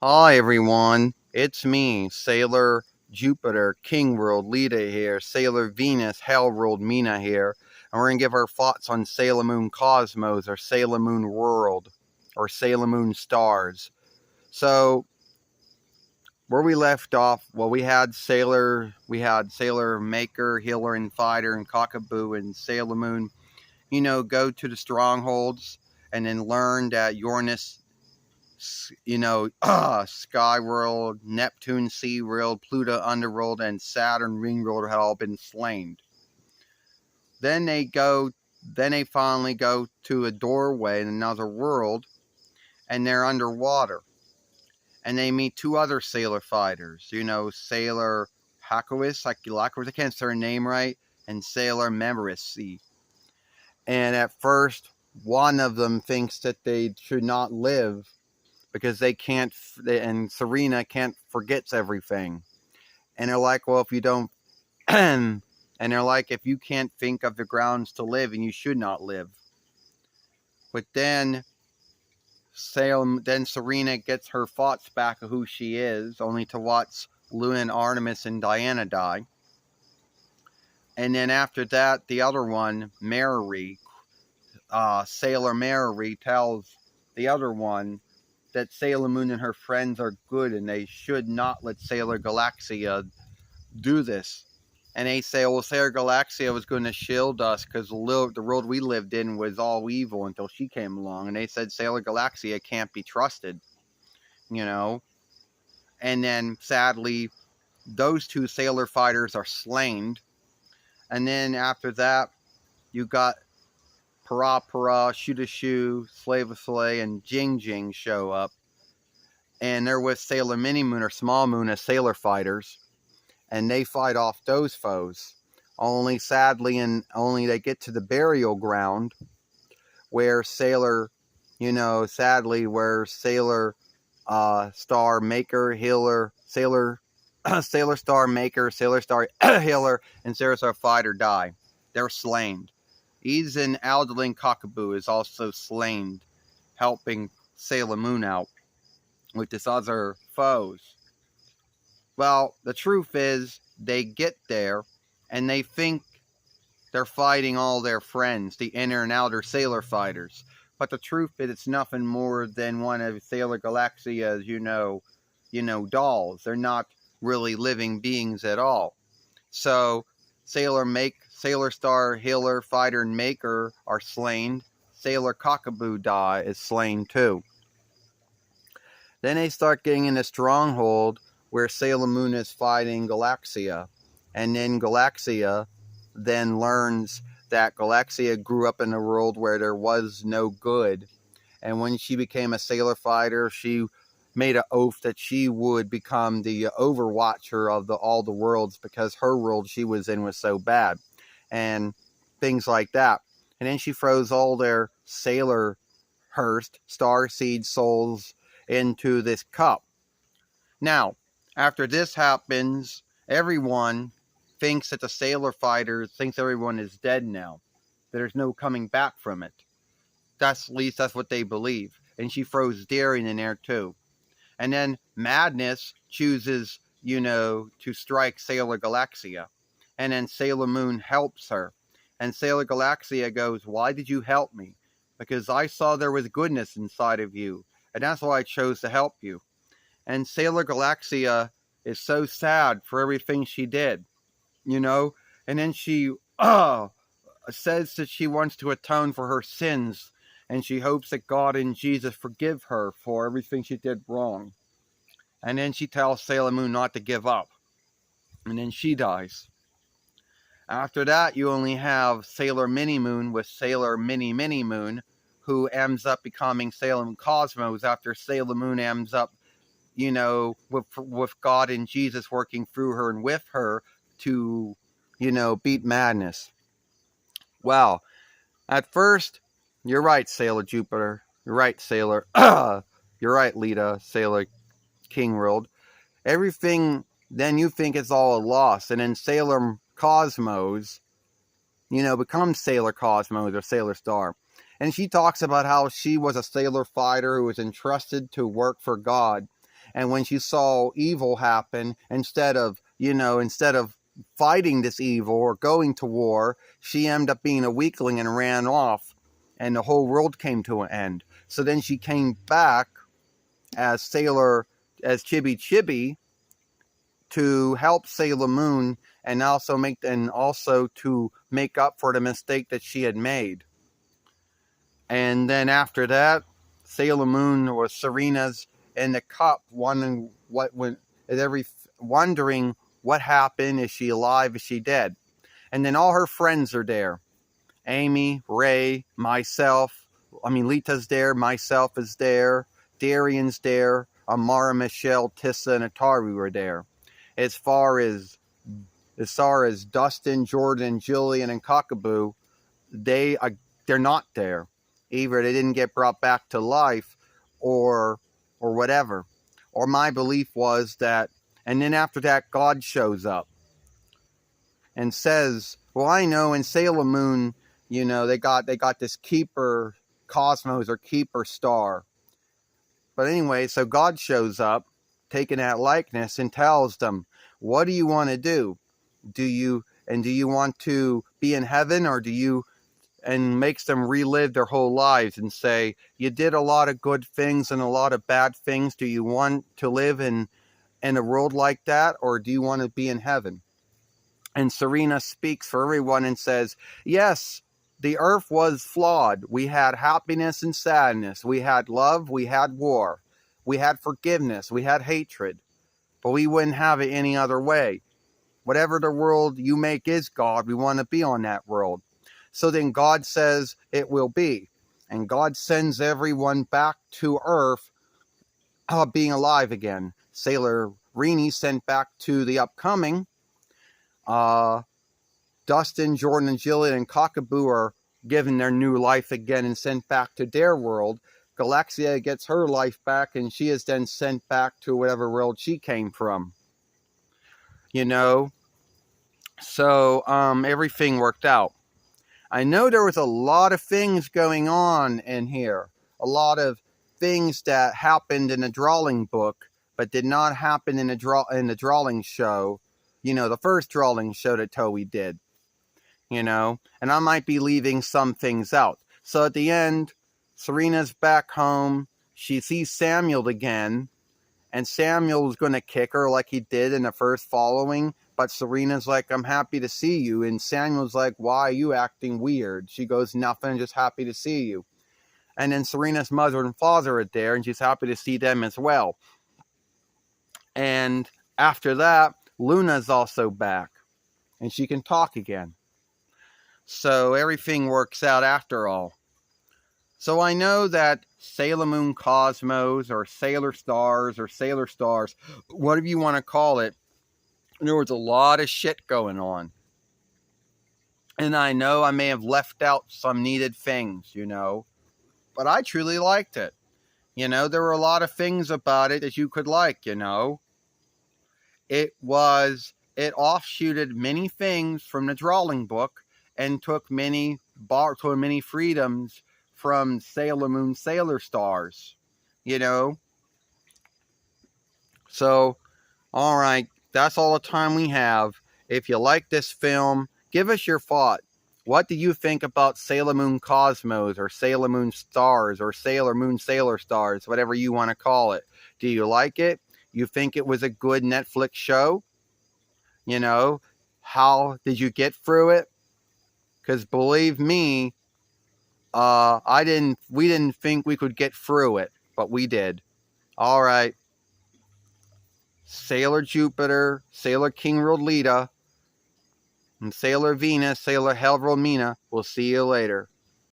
Hi everyone, it's me, Sailor Jupiter, King World, Lita here, Sailor Venus, Hell World, Mina here, and we're going to give our thoughts on Sailor Moon Cosmos, or Sailor Moon World, or Sailor Moon Stars. So, where we left off, well, we had Sailor Maker, Healer, and Fighter, and Cockaboo, and Sailor Moon, go to the strongholds, and then learn that Uranus, Sky World, Neptune Sea World, Pluto Underworld, and Saturn Ring World had all been slain. Then they finally go to a doorway in another world, and they're underwater. And they meet two other sailor fighters, Sailor Hakuis, I can't say her name right, and Sailor Memorisi. And at first, one of them thinks that they should not live because they can't, and Serena can't forgets everything. And they're like, well, if you don't, and they're like, if you can't think of the grounds to live, and you should not live. But then Serena gets her thoughts back of who she is, only to watch Luna, Artemis, and Diana die. And then after that, the other one, Mary, Sailor Mary, tells the other one that Sailor Moon and her friends are good and they should not let Sailor Galaxia do this. And they say, well, Sailor Galaxia was going to shield us because the world we lived in was all evil until she came along. And they said Sailor Galaxia can't be trusted, And then, sadly, those two sailor fighters are slain. And then after that, you got Para Para, Shoota Shoo, Slave Slay, and Jing Jing show up. And they're with Sailor Mini Moon or Small Moon as sailor fighters. And they fight off those foes. Only sadly, they get to the burial ground where Sailor Star Maker, Healer, Sailor Star Maker, Sailor Star Healer, and Sailor Star Fighter die. They're slain. Even Aldeline Cockaboo is also slain, helping Sailor Moon out with this other foes. Well, the truth is, they get there, and they think they're fighting all their friends, the inner and outer sailor fighters. But the truth is, it's nothing more than one of Sailor Galaxia's, dolls. They're not really living beings at all. So, Sailor Star, Healer, Fighter, and Maker are slain. Sailor Cockaboo is slain too. Then they start getting in a stronghold where Sailor Moon is fighting Galaxia. And then Galaxia then learns that Galaxia grew up in a world where there was no good. And when she became a sailor fighter, she made an oath that she would become the overwatcher of all the worlds because her world she was in was so bad. And things like that. And then she throws all their sailor Hearst, Starseed souls into this cup. Now, after this happens, everyone thinks that the sailor fighter thinks everyone is dead now. There's no coming back from it. At least that's what they believe. And she throws Darien in there too. And then Madness chooses, to strike Sailor Galaxia. And then Sailor Moon helps her. And Sailor Galaxia goes, why did you help me? Because I saw there was goodness inside of you. And that's why I chose to help you. And Sailor Galaxia is so sad for everything she did, And then she says that she wants to atone for her sins. And she hopes that God and Jesus forgive her for everything she did wrong. And then she tells Sailor Moon not to give up. And then she dies. After that, you only have Sailor Mini Moon with Sailor Mini Moon, who ends up becoming Sailor Moon Cosmos after Sailor Moon ends up, with God and Jesus working through her and with her to, beat Madness. Well, at first, you're right, Sailor Jupiter. You're right, Sailor. You're right, Lita, Sailor King World. Everything, then you think it's all a loss. And then Sailor Cosmos, becomes Sailor Cosmos or Sailor Star. And she talks about how she was a sailor fighter who was entrusted to work for God. And when she saw evil happen, instead of fighting this evil or going to war, she ended up being a weakling and ran off, and the whole world came to an end. So then she came back as Chibi Chibi, to help Sailor Moon, and also to make up for the mistake that she had made. And then after that, Sailor Moon or Serena's in the cup, wondering what happened. Is she alive? Is she dead? And then all her friends are there. Amy, Ray, myself. Lita's there. Myself is there. Darian's there. Amara, Michelle, Tissa, and Ataru were there. As far as Dustin, Jordan, Jillian, and Cockaboo, they're not there. Either they didn't get brought back to life, or whatever. Or my belief was that, and then after that, God shows up and says, "Well, I know in Sailor Moon, they got this keeper cosmos or keeper star." But anyway, so God shows up, taking that likeness, and tells them, "What do you want to do? Do you want to be in heaven, or do you?" And makes them relive their whole lives and say, "You did a lot of good things and a lot of bad things. Do you want to live in a world like that, or do you want to be in heaven?" And Serena speaks for everyone and says, "Yes, the earth was flawed. We had happiness and sadness. We had love. We had war. We had forgiveness. We had hatred. But we wouldn't have it any other way. Whatever the world you make is God. We want to be on that world." So then God says it will be. And God sends everyone back to Earth, being alive again. Sailor Rini sent back to the upcoming. Dustin, Jordan, and Jillian, and Cockaboo are given their new life again and sent back to their world. Galaxia gets her life back, and she is then sent back to whatever world she came from. So everything worked out. I know there was a lot of things going on in here. A lot of things that happened in the drawing book, but did not happen in the drawing show. The first drawing show that Toei did. And I might be leaving some things out. So at the end, Serena's back home. She sees Samuel again, and Samuel's going to kick her like he did in the first following. But Serena's like, "I'm happy to see you." And Samuel's like, "Why are you acting weird?" She goes, "Nothing, just happy to see you." And then Serena's mother and father are there, and she's happy to see them as well. And after that, Luna's also back, and she can talk again. So everything works out after all. So I know that Sailor Moon Cosmos, or Sailor Stars, or Sailor Stars, whatever you want to call it, there was a lot of shit going on. And I know I may have left out some needed things, but I truly liked it. There were a lot of things about it that you could like, It offshooted many things from the drawing book and took many freedoms from Sailor Moon Sailor Stars, So, all right, that's all the time we have. If you like this film, give us your thought. What do you think about Sailor Moon Cosmos, or Sailor Moon Stars, or Sailor Moon Sailor Stars, whatever you want to call it? Do you like it? You think it was a good Netflix show? How did you get through it? Because believe me, we didn't think we could get through it, but we did. All right. Sailor Jupiter, Sailor King Lita, and Sailor Venus, Sailor Helvromina. We'll see you later.